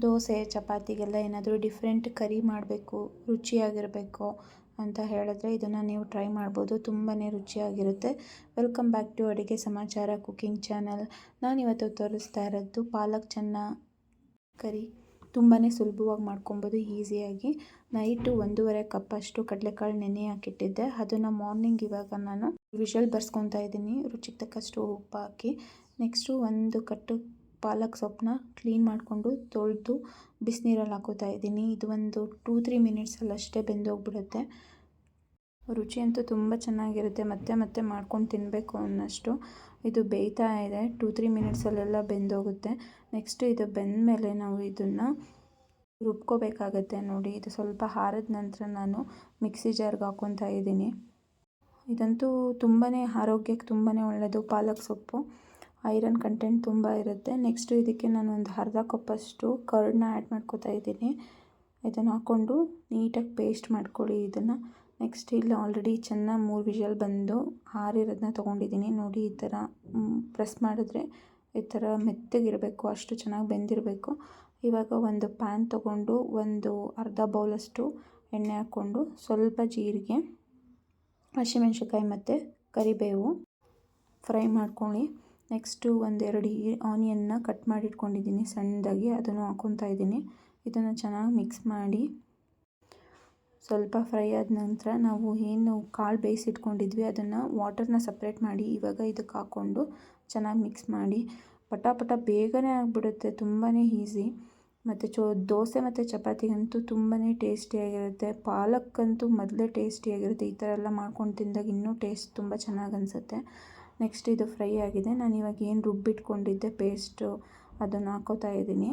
ದೋಸೆ ಚಪಾತಿಗೆಲ್ಲ ಏನಾದರೂ ಡಿಫ್ರೆಂಟ್ ಕರಿ ಮಾಡಬೇಕು, ರುಚಿಯಾಗಿರಬೇಕು ಅಂತ ಹೇಳಿದ್ರೆ ಇದನ್ನು ನೀವು ಟ್ರೈ ಮಾಡ್ಬೋದು. ತುಂಬಾ ರುಚಿಯಾಗಿರುತ್ತೆ. ವೆಲ್ಕಮ್ ಬ್ಯಾಕ್ ಟು ಅಡುಗೆ ಸಮಾಚಾರ ಕುಕಿಂಗ್ ಚಾನಲ್. ನಾನಿವತ್ತು ತೋರಿಸ್ತಾ ಇರೋದು ಪಾಲಕ್ ಚೆನ್ನ ಕರಿ. ತುಂಬಾ ಸುಲಭವಾಗಿ ಮಾಡ್ಕೊಬೋದು ಈಸಿಯಾಗಿ. ನೈಟು 1.5 ಕಪ್ಪಷ್ಟು ಕಡಲೆಕಾಳು ನೆನೆ ಹಾಕಿಟ್ಟಿದ್ದೆ. ಅದನ್ನು ಮಾರ್ನಿಂಗ್ ಇವಾಗ ನಾನು ವಿಷಲ್ ಬರ್ಸ್ಕೊತಾ ಇದ್ದೀನಿ, ರುಚಿಗೆ ತಕ್ಕಷ್ಟು ಉಪ್ಪು ಹಾಕಿ. ನೆಕ್ಸ್ಟು 1 ಕಟ್ಟು ಪಾಲಕ್ ಸೊಪ್ಪನ್ನ ಕ್ಲೀನ್ ಮಾಡಿಕೊಂಡು ತೊಳೆದು ಬಿಸಿನೀರಲ್ಲಿ ಹಾಕೋತಾ ಇದ್ದೀನಿ. ಇದು ಒಂದು 2-3 ಮಿನಿಟ್ಸಲ್ಲಷ್ಟೇ ಬೆಂದೋಗ್ಬಿಡುತ್ತೆ. ರುಚಿ ಅಂತೂ ತುಂಬ ಚೆನ್ನಾಗಿರುತ್ತೆ. ಮತ್ತೆ ಮಾಡ್ಕೊಂಡು ತಿನ್ನಬೇಕು ಅನ್ನೋಷ್ಟು ಇದು ಬೇಯ್ತಾ ಇದೆ. 2-3 ಮಿನಿಟ್ಸಲ್ಲೆಲ್ಲ ಬೆಂದೋಗುತ್ತೆ. ನೆಕ್ಸ್ಟು ಇದು ಬೆಂದಮೇಲೆ ನಾವು ಇದನ್ನು ರುಬ್ಕೋಬೇಕಾಗತ್ತೆ. ನೋಡಿ, ಇದು ಸ್ವಲ್ಪ ಆರಿದ ನಂತರ ನಾನು ಮಿಕ್ಸಿ ಜಾರ್ಗೆ ಹಾಕ್ಕೊತಾ ಇದ್ದೀನಿ. ಇದಂತೂ ತುಂಬಾ ಆರೋಗ್ಯಕ್ಕೆ ತುಂಬಾ ಒಳ್ಳೆಯದು. ಪಾಲಕ್ ಸೊಪ್ಪು ಐರನ್ ಕಂಟೆಂಟ್ ತುಂಬ ಇರುತ್ತೆ. ನೆಕ್ಸ್ಟು ಇದಕ್ಕೆ ನಾನು ಒಂದು ಅರ್ಧ ಕಪ್ಪಷ್ಟು ಕರ್ಡ್ನ ಆ್ಯಡ್ ಮಾಡ್ಕೋತಾ ಇದ್ದೀನಿ. ಇದನ್ನು ಹಾಕ್ಕೊಂಡು ನೀಟಾಗಿ ಪೇಸ್ಟ್ ಮಾಡ್ಕೊಳ್ಳಿ ಇದನ್ನು. ನೆಕ್ಸ್ಟ್ ಇಲ್ಲಿ ಆಲ್ರೆಡಿ ಚೆನ್ನಾಗಿ 3 ವಿಷಲ್ ಬಂದು ಆರಿರೋದನ್ನ ತೊಗೊಂಡಿದ್ದೀನಿ. ನೋಡಿ, ಈ ಥರ ಪ್ರೆಸ್ ಮಾಡಿದ್ರೆ ಈ ಥರ ಮೆತ್ತಗಿರಬೇಕು, ಅಷ್ಟು ಚೆನ್ನಾಗಿ ಬೆಂದಿರಬೇಕು. ಇವಾಗ ಒಂದು ಪ್ಯಾನ್ ತೊಗೊಂಡು ಒಂದು ಅರ್ಧ ಬೌಲಷ್ಟು ಎಣ್ಣೆ ಹಾಕ್ಕೊಂಡು ಸ್ವಲ್ಪ ಜೀರಿಗೆ, ಹಸಿಮೆಣ್ಸಿನ್ಕಾಯಿ ಮತ್ತು ಕರಿಬೇವು ಫ್ರೈ ಮಾಡ್ಕೊಳ್ಳಿ. ನೆಕ್ಸ್ಟು 1-2 ಆನಿಯನ್ನ ಕಟ್ ಮಾಡಿ ಇಟ್ಕೊಂಡಿದ್ದೀನಿ ಸಣ್ಣದಾಗಿ, ಅದನ್ನು ಹಾಕ್ಕೊತಾ ಇದ್ದೀನಿ. ಇದನ್ನು ಚೆನ್ನಾಗಿ ಮಿಕ್ಸ್ ಮಾಡಿ ಸ್ವಲ್ಪ ಫ್ರೈ ಆದ ನಂತರ ನಾವು ಏನು ಕಾಳು ಬೇಯಿಸಿಟ್ಕೊಂಡಿದ್ವಿ ಅದನ್ನು ವಾಟರ್ನ ಸಪ್ರೇಟ್ ಮಾಡಿ ಇವಾಗ ಇದಕ್ಕೆ ಹಾಕ್ಕೊಂಡು ಚೆನ್ನಾಗಿ ಮಿಕ್ಸ್ ಮಾಡಿ. ಪಟ ಬೇಗನೆ ಆಗಿಬಿಡುತ್ತೆ, ತುಂಬಾ ಈಸಿ. ಮತ್ತು ದೋಸೆ ಮತ್ತು ಚಪಾತಿಗಂತೂ ತುಂಬಾ ಟೇಸ್ಟಿಯಾಗಿರುತ್ತೆ. ಪಾಲಕ್ಕಂತೂ ಮೊದಲೇ ಟೇಸ್ಟಿಯಾಗಿರುತ್ತೆ. ಈ ಥರ ಎಲ್ಲ ಮಾಡ್ಕೊಂಡು ತಿಂದಾಗ ಇನ್ನೂ ಟೇಸ್ಟ್ ತುಂಬ ಚೆನ್ನಾಗಿ ಅನಿಸುತ್ತೆ. ನೆಕ್ಸ್ಟ್ ಇದು ಫ್ರೈ ಆಗಿದೆ. ನಾನು ಇವಾಗ ಏನು ರುಬ್ಬಿಟ್ಕೊಂಡಿದ್ದೆ ಪೇಸ್ಟು ಅದನ್ನು ಹಾಕ್ಕೋತಾ ಇದ್ದೀನಿ.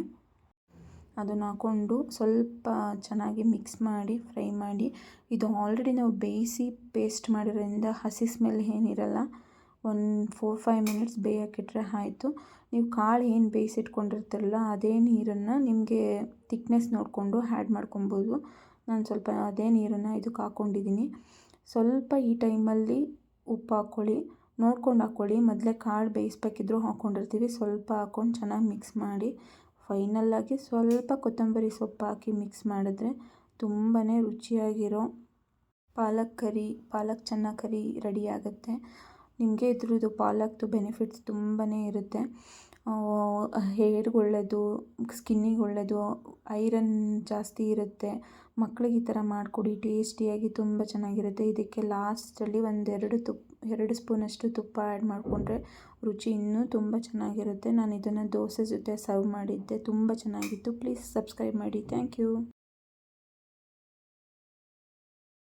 ಅದನ್ನು ಹಾಕ್ಕೊಂಡು ಸ್ವಲ್ಪ ಚೆನ್ನಾಗಿ ಮಿಕ್ಸ್ ಮಾಡಿ ಫ್ರೈ ಮಾಡಿ. ಇದು ಆಲ್ರೆಡಿ ನಾವು ಬೇಯಿಸಿ ಪೇಸ್ಟ್ ಮಾಡಿರೋದ್ರಿಂದ ಹಸಿ ಸ್ಮೆಲ್ ಏನಿರಲ್ಲ. ಒಂದು 4-5 ಮಿನಿಟ್ಸ್ ಬೇಯೋಕ್ಕಿಟ್ರೆ ಆಯಿತು. ನೀವು ಕಾಳು ಏನು ಬೇಯಿಸಿಟ್ಕೊಂಡಿರ್ತೀರಲ್ಲ ಅದೇ ನೀರನ್ನು ನಿಮಗೆ ತಿಕ್ನೆಸ್ ನೋಡಿಕೊಂಡು ಆ್ಯಡ್ ಮಾಡ್ಕೊಬೋದು. ನಾನು ಸ್ವಲ್ಪ ಅದೇ ನೀರನ್ನು ಇದಕ್ಕೆ ಹಾಕ್ಕೊಂಡಿದ್ದೀನಿ. ಸ್ವಲ್ಪ ಈ ಟೈಮಲ್ಲಿ ಉಪ್ಪು ಹಾಕ್ಕೊಳ್ಳಿ, ನೋಡ್ಕೊಂಡು ಹಾಕ್ಕೊಳ್ಳಿ. ಮೊದಲೇ ಕಾಳು ಬೇಯಿಸ್ಬೇಕಿದ್ರೂ ಹಾಕ್ಕೊಂಡಿರ್ತೀವಿ. ಸ್ವಲ್ಪ ಹಾಕ್ಕೊಂಡು ಚೆನ್ನಾಗಿ ಮಿಕ್ಸ್ ಮಾಡಿ ಫೈನಲ್ಲಾಗಿ ಸ್ವಲ್ಪ ಕೊತ್ತಂಬರಿ ಸೊಪ್ಪು ಹಾಕಿ ಮಿಕ್ಸ್ ಮಾಡಿದ್ರೆ ತುಂಬಾ ರುಚಿಯಾಗಿರೋ ಪಾಲಕ್ ಚೆನ್ನ ಕರಿ ರೆಡಿ ಆಗುತ್ತೆ. ನಿಮಗೆ ಇದ್ರದ್ದು ಪಾಲಕ್ದು ಬೆನಿಫಿಟ್ಸ್ ತುಂಬಾ ಇರುತ್ತೆ. ಹೇರ್ಗೆ ಒಳ್ಳೆಯದು, ಸ್ಕಿನ್ನಿಗೆ ಒಳ್ಳೆಯದು, ಐರನ್ ಜಾಸ್ತಿ ಇರುತ್ತೆ. ಮಕ್ಳಿಗೆ ಈ ಥರ ಮಾಡಿಕೊಡಿ, ಟೇಸ್ಟಿಯಾಗಿ ತುಂಬ ಚೆನ್ನಾಗಿರುತ್ತೆ. ಇದಕ್ಕೆ ಲಾಸ್ಟಲ್ಲಿ 2 ಸ್ಪೂನಷ್ಟು ತುಪ್ಪ ಆ್ಯಡ್ ಮಾಡಿಕೊಂಡ್ರೆ ರುಚಿ ಇನ್ನೂ ತುಂಬ ಚೆನ್ನಾಗಿರುತ್ತೆ. ನಾನು ಇದನ್ನು ದೋಸೆ ಜೊತೆ ಸರ್ವ್ ಮಾಡಿದ್ದೆ, ತುಂಬ ಚೆನ್ನಾಗಿತ್ತು. ಪ್ಲೀಸ್ ಸಬ್ಸ್ಕ್ರೈಬ್ ಮಾಡಿ. Thank you.